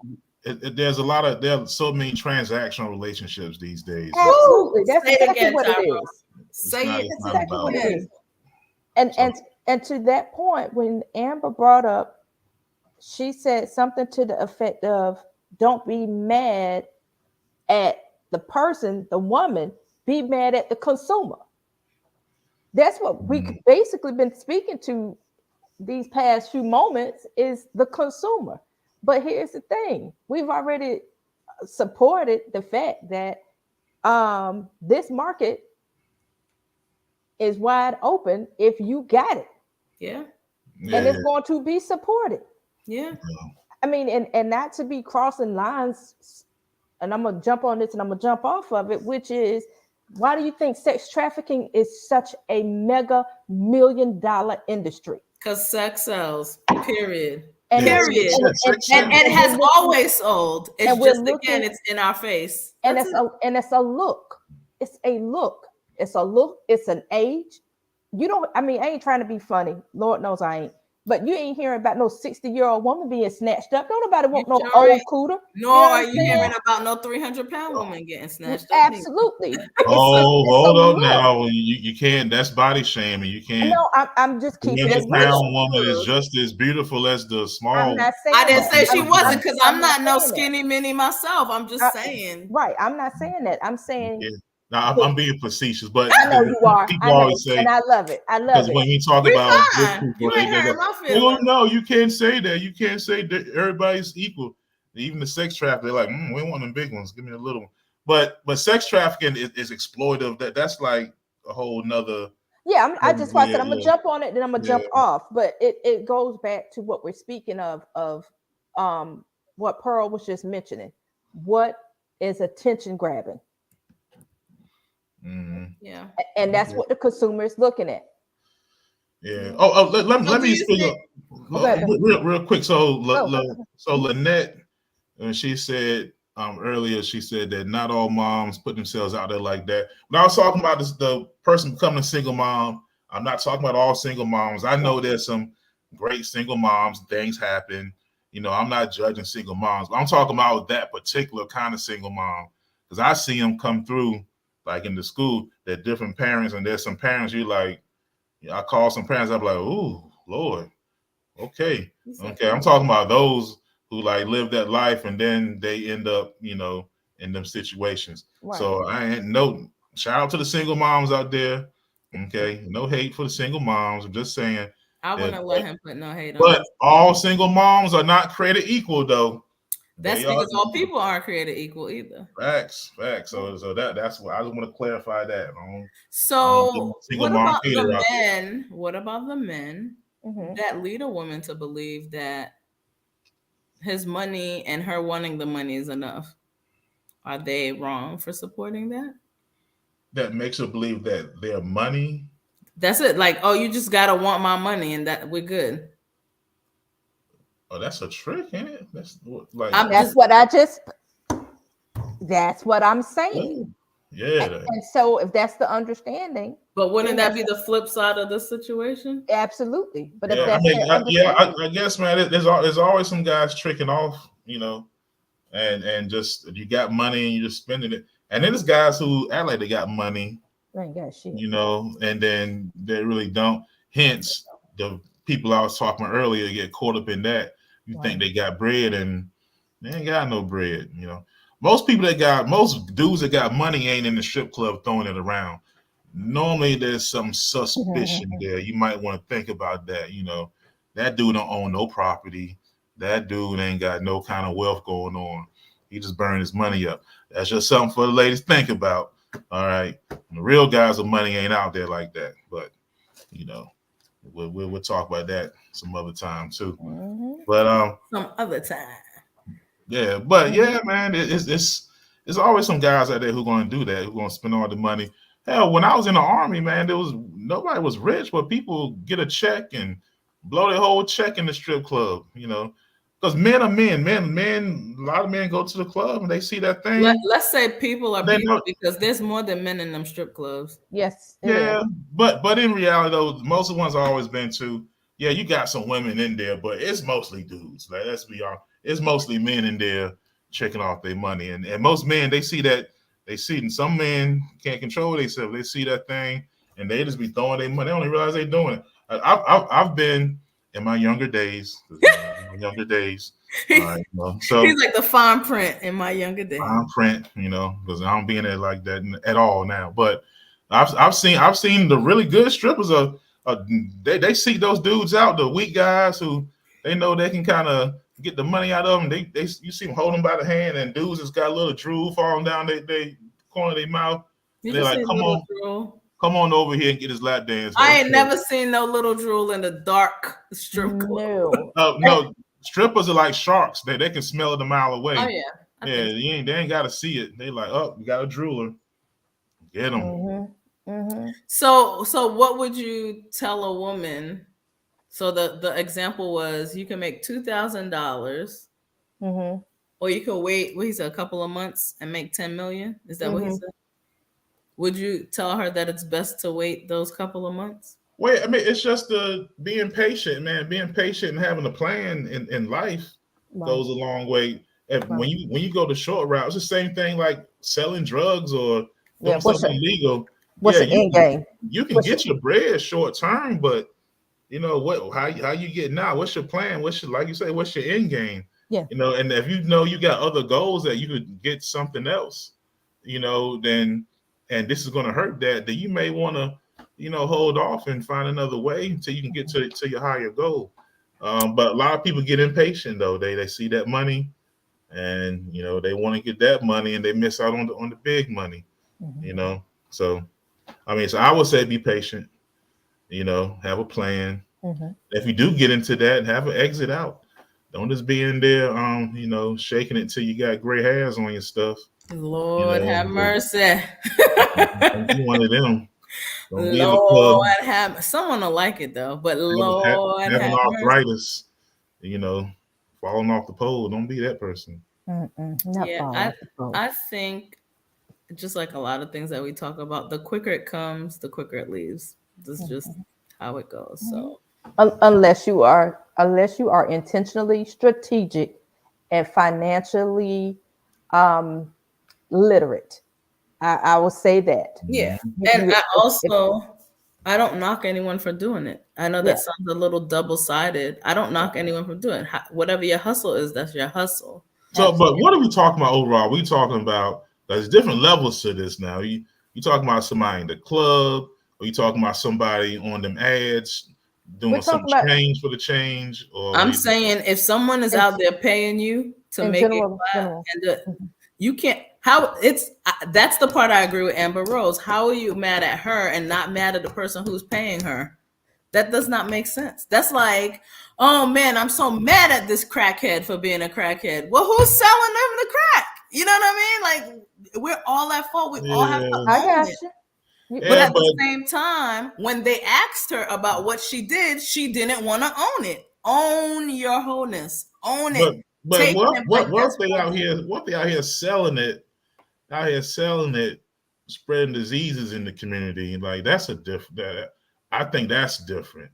There are so many transactional relationships these days. Absolutely, that's Say it exactly again, what it Tyra. is. Say not- it. it's That's not exactly about what it. it is. And to that point, when Amber brought up, she said something to the effect of, "Don't be mad at the person, the woman, be mad at the consumer." That's what we basically been speaking to these past few moments, is the consumer. But here's the thing: we've already supported the fact that this market is wide open if you got it, Yeah. and it's going to be supported. Yeah. I mean, and not to be crossing lines, and I'm gonna jump on this and I'm gonna jump off of it, which is, why do you think sex trafficking is such a mega $1 million industry? Because sex sells. Period. And Period. And it has always sold. It's just again, it's in our face. And it's a look. It's a look. It's a look. It's an age. You don't. I mean, I ain't trying to be funny. Lord knows I ain't. But you ain't hearing about no 60-year-old woman being snatched up. Don't nobody want no old cooter. Nor are you hearing about no 300-pound woman getting snatched up. Absolutely. Hold up now. You can't. That's body shaming. You can't. No, I'm just keeping it real. 300-pound woman is just as beautiful as the small. I'm not saying I didn't say she wasn't, because I'm not no saying skinny mini myself. I'm just saying. Right. I'm not saying that. I'm saying. Yeah. Now, I'm being facetious, but I know you are. people I know, always say, and I love it. I love because it. when we talk We about fine. people, You ain't hurting my oh feelings. no, you can't say that. You can't say that everybody's equal. Even the sex traffic, they're like, we want them big ones. Give me a little one. But sex trafficking is exploitive. That's like a whole nother. Yeah, I just said I'm gonna jump on it, then I'm gonna jump off. But it goes back to what we're speaking of what Pearl was just mentioning. What is attention grabbing? Yeah, and that's what the consumer is looking at. Yeah. Let me speak real quick. So Lynette, she said earlier, she said that not all moms put themselves out there like that. When I was talking about the person becoming a single mom, I'm not talking about all single moms. I know there's some great single moms. Things happen. I'm not judging single moms, but I'm talking about that particular kind of single mom, because I see them come through like in the school. They're different parents, and there's some parents you like. I call some parents up like, "Ooh, Lord, okay." I'm talking about those who like live that life and then they end up, in them situations. Right. So I ain't shout out to the single moms out there. Okay, no hate for the single moms. I'm just saying. I wouldn't let him put no hate on. But all single moms are not created equal, though. That's because all people aren't created equal either. Facts. So that's what I just want to clarify that. So what about the men? What about the men that lead a woman to believe that his money and her wanting the money is enough? Are they wrong for supporting that? That makes her believe that their money. That's it. Like, oh, you just gotta want my money, and that we're good. Oh, that's a trick, ain't it? That's like That's what I'm saying. Yeah. And so if that's the understanding. But wouldn't that be the flip side of the situation? Absolutely. But if I guess, man, there's always some guys tricking off, and just you got money and you're just spending it. And then there's guys who act like they got money, ain't got shit. And then they really don't. Hence, the people I was talking about earlier get caught up in that. You think they got bread and they ain't got no bread, Most dudes that got money ain't in the strip club throwing it around. Normally there's some suspicion there. You might want to think about that. That dude don't own no property. That dude ain't got no kind of wealth going on. He just burned his money up. That's just something for the ladies to think about. All right. The real guys with money ain't out there like that. But, we'll talk about that some other time too. But some other time. Yeah, but yeah, man, it's always some guys out there who going to do that, who going to spend all the money. Hell, when I was in the army, man, nobody was rich, but people get a check and blow their whole check in the strip club, because men are men. Men, a lot of men go to the club and they see that thing. Let's say people are people, because there's more than men in them strip clubs. Yes. Yeah, but in reality, though, most of the ones I've always been to, you got some women in there, but it's mostly dudes. Like, let's be honest. It's mostly men in there, checking off their money. And most men, they see that, and some men can't control themselves. They see that thing and they just be throwing their money. They don't even realize they're doing it. I've been in my younger days. So he's like the fine print in my younger days. Fine print, because I don't be in it like that at all now. But I've seen the really good strippers. They seek those dudes out, the weak guys who they know they can kind of get the money out of them. You see them hold them by the hand, and dudes just got a little drool falling down they corner of their mouth. They're like, come on over here and get his lap dance. I ain't never seen no little drool in the dark strip club. No, strippers are like sharks. They can smell it a mile away. Oh yeah. They ain't got to see it. They like, oh, we got a drooler. Get them. Mm-hmm. Mm-hmm. So what would you tell a woman? So the example was you can make $2,000, or you can wait. What he said, a couple of months and make 10 million. Is that what he said? Would you tell her that it's best to wait those couple of months? Wait, I mean, it's just being patient, man. Being patient and having a plan in life goes a long way. And when you go the short route, it's the same thing like selling drugs or doing something illegal. What's the end game? You can get your bread short term, but how you getting out? What's your plan? Like you say, what's your end game? Yeah. And if you got other goals that you could get something else, then and this is going to hurt that, then you may want to, hold off and find another way until you can get to your higher goal. But a lot of people get impatient though. They see that money and, they want to get that money and they miss out on the big money, So, so I would say be patient, have a plan. If you do get into that, have an exit out. Don't just be in there, shaking it till you got gray hairs on your stuff. Lord have mercy. Don't be one of them. Lord have someone will like it though, but Lord having arthritis, falling off the pole. Don't be that person. I think just like a lot of things that we talk about, the quicker it comes, the quicker it leaves. This is just how it goes. So unless you are intentionally strategic and financially literate, I will say that. Yeah, and I don't knock anyone for doing it. I know that sounds a little double-sided. I don't knock anyone for doing it. Whatever your hustle is, that's your hustle. So, but what are we talking about overall? We talking about there's different levels to this now. You talking about somebody in the club, or you talking about somebody on them ads doing some change for the change? Or I'm saying if someone is out there paying you to make it, you can't. That's the part I agree with Amber Rose. How are you mad at her and not mad at the person who's paying her? That does not make sense. That's like, oh man, I'm so mad at this crackhead for being a crackhead. Well, who's selling them the crack? You know what I mean? Like, we're all at fault. We all have to own it. But at the same time, when they asked her about what she didn't want to own it. Own your wholeness. Own it. But what they out here selling it? Out here selling it, spreading diseases in the community. Like that's I think that's different.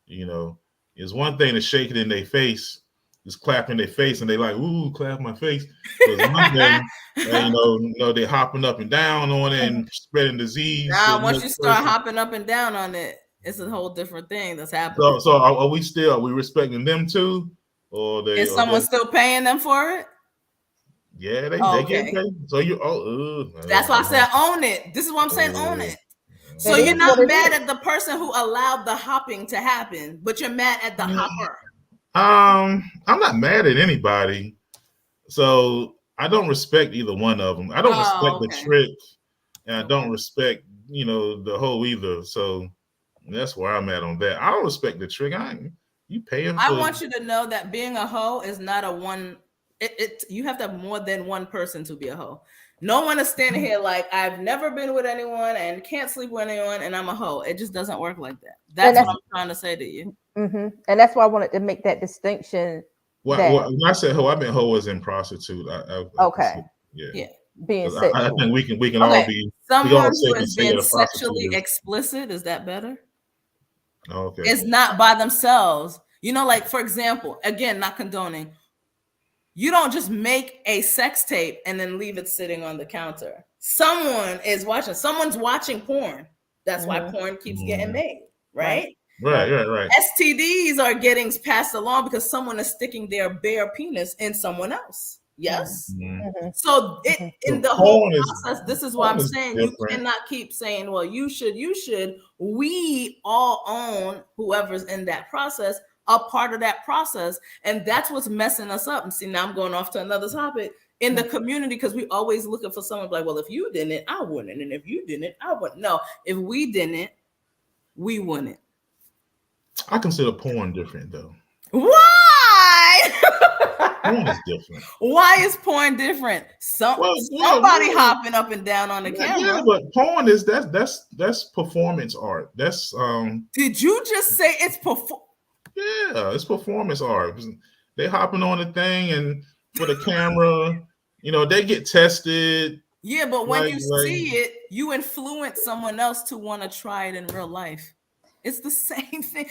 It's one thing to shake it in their face, just clapping their face, and they like, ooh, clap my face. One thing, they're hopping up and down on it and spreading disease. Now, once you start hopping up and down on it, it's a whole different thing that's happening. So are we respecting them too? Or is someone still paying them for it? Yeah, they get paid. So that's why I said own it. This is what I'm saying, own it. So you're not mad at the person who allowed the hopping to happen, but you're mad at the hopper. I'm not mad at anybody. So I don't respect either one of them. I don't respect the trick, and I don't respect, the hoe either. So that's where I'm at on that. I don't respect the trick. You paying for. I want you to know that being a hoe is not a one. You have to have more than one person to be a hoe. No one is standing here like I've never been with anyone and can't sleep with anyone and I'm a hoe. It just doesn't work like that. That's what I'm trying to say to you. Mm-hmm. And that's why I wanted to make that distinction. When I said hoe, I meant hoe as in prostitute. Okay. Yeah. Being sexual. I think we can all be. Someone who is being sexually explicit, is that better? Okay. It's not by themselves. Like, for example, again, not condoning. You don't just make a sex tape and then leave it sitting on the counter. Someone is watching. Someone's watching porn. That's why porn keeps getting made, right? Right. STDs are getting passed along because someone is sticking their bare penis in someone else. Yes. So in the whole process, this is why I'm saying you cannot keep saying, well, you should. We all own whoever's in that process, a part of that process. And that's what's messing us up. And see, now I'm going off to another topic in the community, because we always looking for someone like, well, if you didn't, I wouldn't. And if you didn't, I wouldn't. No, if we didn't, we wouldn't. I consider porn different though. Why? Porn is different. Why is porn different? Somebody hopping up and down on the camera. Yeah, but porn is that's performance art. That's Did you just say it's Yeah, it's performance art. They hopping on the thing and with a camera, they get tested. Yeah, but when you see it, you influence someone else to want to try it in real life. It's the same thing.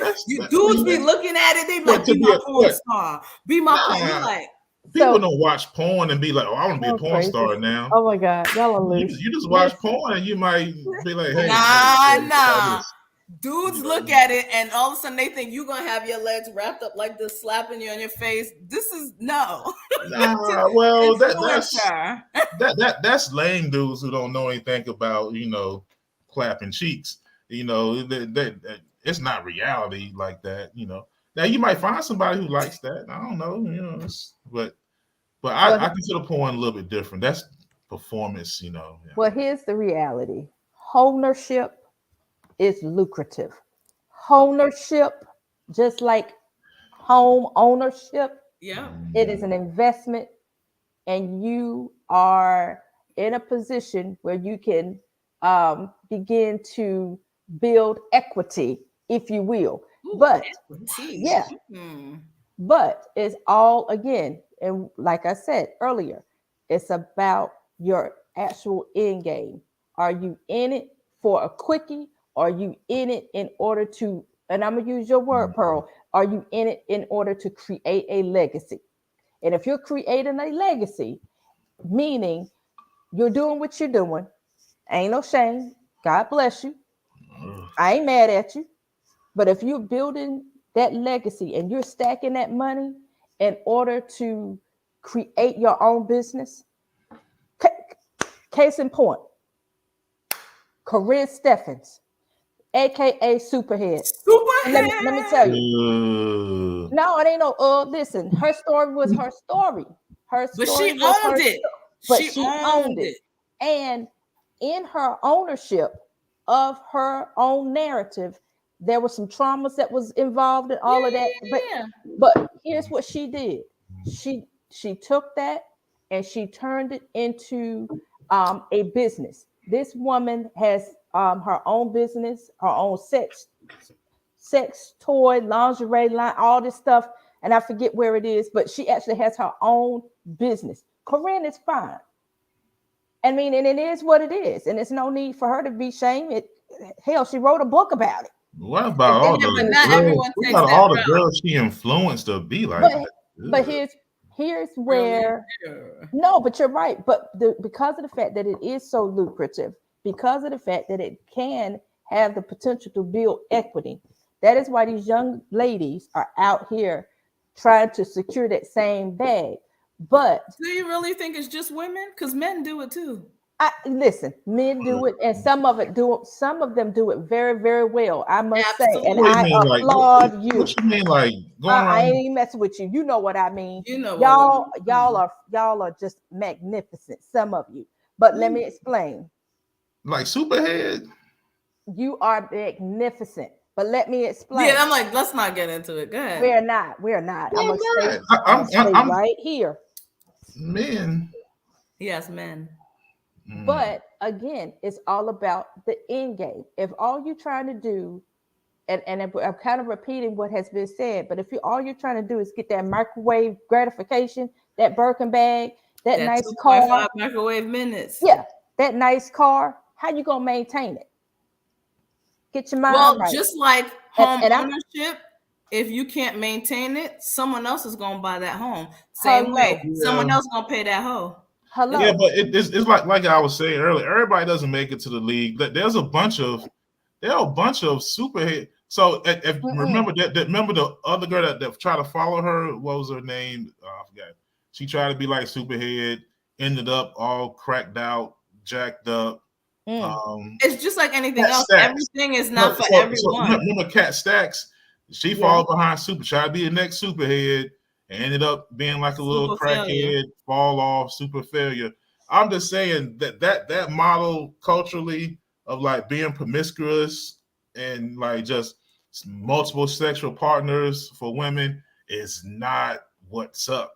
Dudes be looking at it, they be like, be my porn star. Be my porn. Like, people don't watch porn and be like, oh, I want to be a porn star now. Oh my God, y'all are loose. You just watch porn and you might be like, hey. Nah. Dudes look at it and all of a sudden they think you're gonna have your legs wrapped up like this, slapping you on your face. This is no. Well, that's lame dudes who don't know anything about clapping cheeks. It's not reality like that. Now you might find somebody who likes that. I don't know. But I consider porn a little bit different. That's performance. Well, here's the reality: Hoe-nership is lucrative. Hoe-nership, just like home ownership, it is an investment, and you are in a position where you can begin to build equity, if you will. But it's all, again, and like I said earlier, it's about your actual end game. Are you in it for a quickie? Are you in it in order to, and I'm gonna use your word, Pearl, are you in it in order to create a legacy? And if you're creating a legacy, meaning you're doing what you're doing, ain't no shame, God bless you, I ain't mad at you. But if you're building that legacy and you're stacking that money in order to create your own business, case in point, Corinne Steffens, aka Superhead. Let me tell you. No, it ain't no listen, her story was her story. But she owned it. But she owned it. And in her ownership of her own narrative, there were some traumas that was involved in all of that. But here's what she did. She took that and she turned it into a business. This woman has her own business, her own sex toy, lingerie line, all this stuff. And I forget where it is, but she actually has her own business. Corinne is fine. I mean, and it is what it is. And there's no need for her to be shamed. Hell, she wrote a book about it. What about all the girls she influenced to be like that? But here's where no, but you're right. But because of the fact that it is so lucrative, because of the fact that it can have the potential to build equity, that is why these young ladies are out here trying to secure that same bag. But do you really think it's just women? Because men do it too. Listen, men do it, and some of them do it very, very well, I must say. And I applaud you. What you mean, like going I ain't even messing with you. You know what I mean. Y'all are just magnificent, some of you. But let me explain. Like Superhead. You are magnificent. But let me explain. Yeah, I'm like, let's not get into it. Go ahead. We're not. I'm gonna stay right here. Men. Yes, men. But again, it's all about the end game. If all you're trying to do, and I'm kind of repeating what has been said, but if all you're trying to do is get that microwave gratification, that Birkin bag, that nice car, microwave minutes. Yeah, that nice car, how you gonna maintain it? Get your mind right. Just like home ownership, if you can't maintain it, someone else is gonna buy that home. Same way, someone else gonna pay that hoe. Hello. Yeah, but it's like I was saying earlier. Everybody doesn't make it to the league. There are a bunch of super. So if remember remember the other girl that tried to follow her. What was her name? I forgot. She tried to be like Superhead. Ended up all cracked out, jacked up. It's just like anything Kat else. Stacks. Everything is not for everyone. So remember Kat Stacks? She followed behind tried to be the next Superhead, and ended up being like a little crackhead, fall off, super failure. I'm just saying that model culturally of like being promiscuous and like just multiple sexual partners for women is not what's up,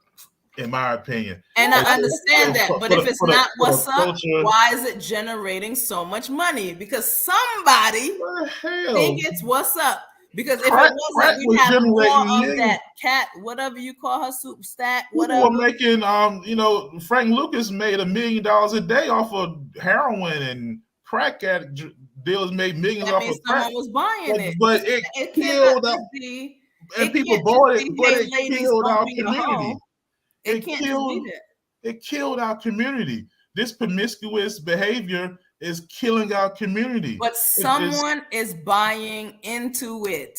in my opinion. And I understand that, but if it's not what's up, why is it generating so much money? Because somebody think it's what's up. Because if it wasn't, we'd have more of that cat, whatever you call her, soup stack, whatever. People were making, Frank Lucas made $1 million a day off of heroin, and crack addict dealers made millions off of crack. Someone was buying it. But it killed out, and people bought it, but it killed our community. It killed our community. This promiscuous behavior is killing our community. But someone is buying into it.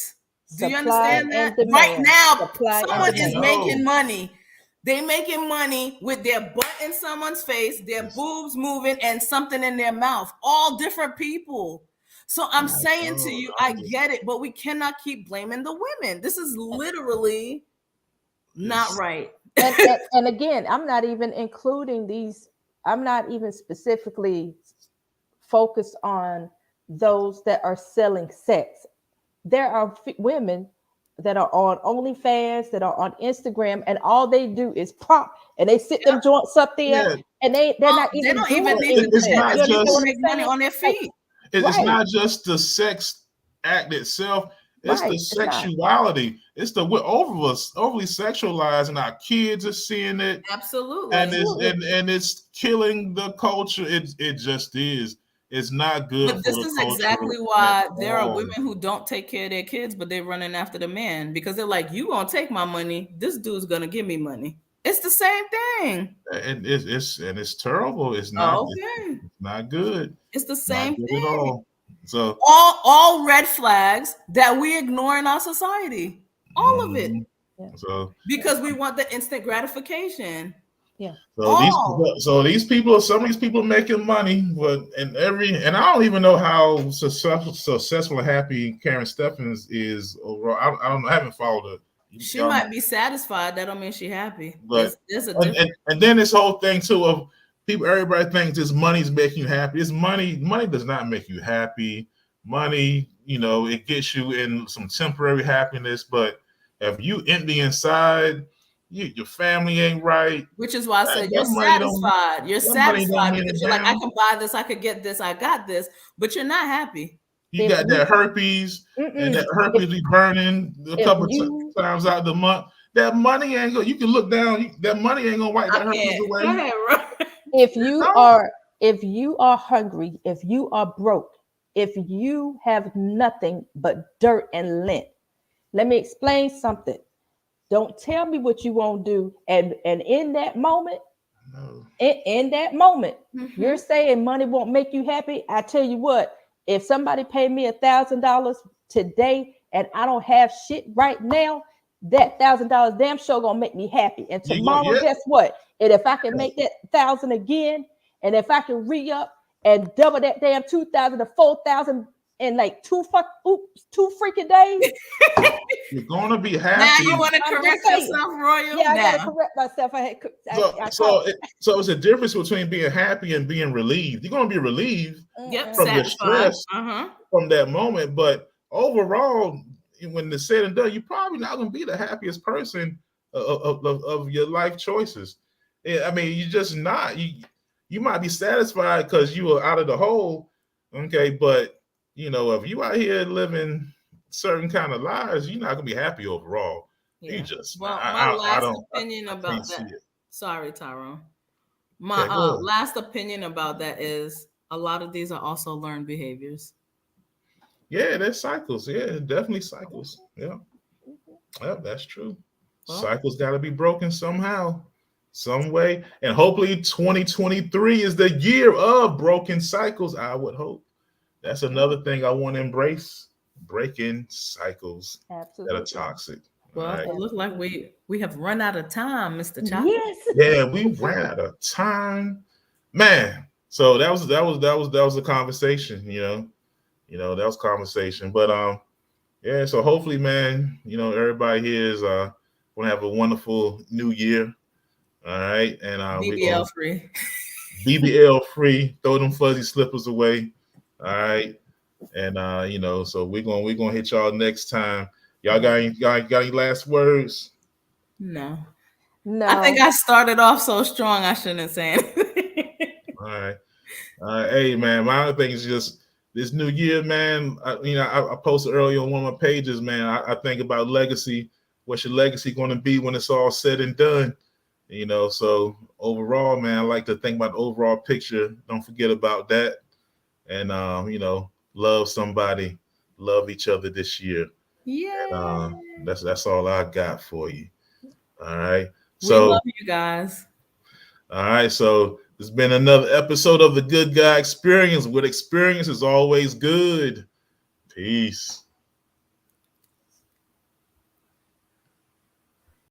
Do you understand that? Right now, someone is making money. They're making money with their butt in someone's face, their boobs moving, and something in their mouth. All different people. So I'm saying to you, I get it, but we cannot keep blaming the women. This is literally not right. And again, I'm not even including these. I'm not even specifically focused on those that are selling sex. There are women that are on OnlyFans, that are on Instagram, and all they do is prop, and they sit them joints up there, and they're not even doing anything. It's not just make money on their feet. It's not just the sex act itself. It's the sexuality. It's the we're overly sexualized, and our kids are seeing it. Absolutely. And it's killing the culture. It just is. It's not good. But this is exactly why there are women who don't take care of their kids, but they're running after the man because they're like, "You gonna take my money? This dude's gonna give me money." It's the same thing. And it's terrible. It's not. It's not good. It's the same thing. At all. So all red flags that we ignore in our society, all of it. So because we want the instant gratification. Yeah. So these people, some of these people making money, but and I don't even know how successful and happy Karen Steffens is overall. I don't know. I haven't followed her. She might be satisfied. That don't mean she's happy. But and then this whole thing too of people, everybody thinks this money's making you happy. It's money. Money does not make you happy. Money, it gets you in some temporary happiness, but if you empty inside, your family ain't right. Which is why I said you're satisfied. You're satisfied because you're like, I can buy this, I could get this, I got this, but you're not happy. You got that herpes, and that herpes be burning a couple times out the month. That money ain't going. You can look down. That money ain't gonna wipe that herpes away. If you are hungry, if you are broke, if you have nothing but dirt and lint, let me explain something. Don't tell me what you won't do. And in that moment, you're saying money won't make you happy. I tell you what, if somebody paid me $1,000 today and I don't have shit right now, that $1,000 damn sure gonna make me happy. And tomorrow, guess what? And if I can make that 1,000 again, and if I can re-up and double that damn 2,000 to 4,000 in like two freaking days, you're gonna be happy. Now you want to correct yourself, Royal? Yeah, I gotta correct myself. So it's a difference between being happy and being relieved. You're gonna be relieved from the stress from that moment, but overall, when it's said and done, you're probably not gonna be the happiest person of your life choices. I mean, you're just not. You might be satisfied because you are out of the hole, okay, but if you out here living certain kind of lives, you're not gonna be happy overall. Yeah. You just my last opinion about that. Sorry, Tyrone. My last opinion about that is a lot of these are also learned behaviors. Yeah, there's cycles. Yeah, definitely cycles. Yeah. Yep, that's true. Well, Cycles got to be broken somehow, some way, and hopefully 2023 is the year of broken cycles. I would hope. That's another thing I want to embrace: breaking cycles that are Absolutely. toxic. well, All right. it look like we have run out of time, Mr. Chop. Yes. Yeah, we ran out of time, man. So that was a conversation. That was conversation. But yeah. So hopefully, man, everybody here is gonna have a wonderful new year. All right, and we're gonna BBL free. BBL free. Throw them fuzzy slippers away. All right, and so we're gonna hit y'all next time. Y'all got any last words? No. No. I think I started off so strong I shouldn't say anything. All right. Hey, man, my other thing is just this new year, man. I posted earlier on one of my pages, man. I think about legacy. What's your legacy going to be when it's all said and done? So overall, man, I like to think about the overall picture. Don't forget about that. And, love somebody, love each other this year. Yeah. And, that's all I got for you. All right. We love you guys. All right. So it's been another episode of the Good Guy Experience. With experience is always good. Peace.